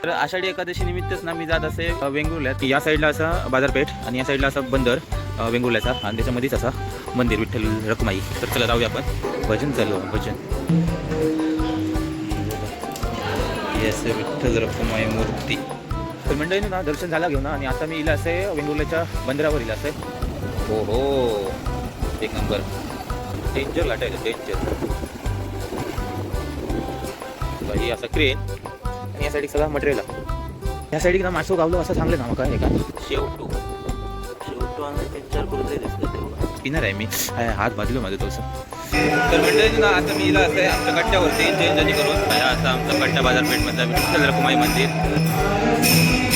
तर आषाढी एकादशी निमित्तच ना मी जात असे वेंगुर्ल्यात. या साईडला असा बाजारपेठ आणि या साईडला असा बंदर वेंगुर्ल्याचा आणि त्याच्यामध्येच असा मंदिर विठ्ठल रखुमाई. तर चला जाऊया आपण. भजन चालू आहे, भजन. येस, विठ्ठल रखुमाई मूर्ती. तर मंडळीनं ना दर्शन झाला घेऊन आणि आता मी इला असे वेंगुर्ल्याच्या बंदरावर इला असे. हो हो, एक नंबर. डेंजर लाट आहे, डेंजर. ही असा क्रेन आणि या साईड सगळा मटेरियल आहे. या साईड ना मासो गावलो असं सांगले ना मग काय का शेवटू आणि त्यांच्यावर करून दिसतं स्पिनर आहे मी. हात भाजलो माझं तसं. तर मंडळी ना आता मी इला असं आहे आमच्या कट्ट्यावरती चेंज करून आता आमचा कट्टा बाजारपेठमधला विठ्ठल रखुमाई मंदिर.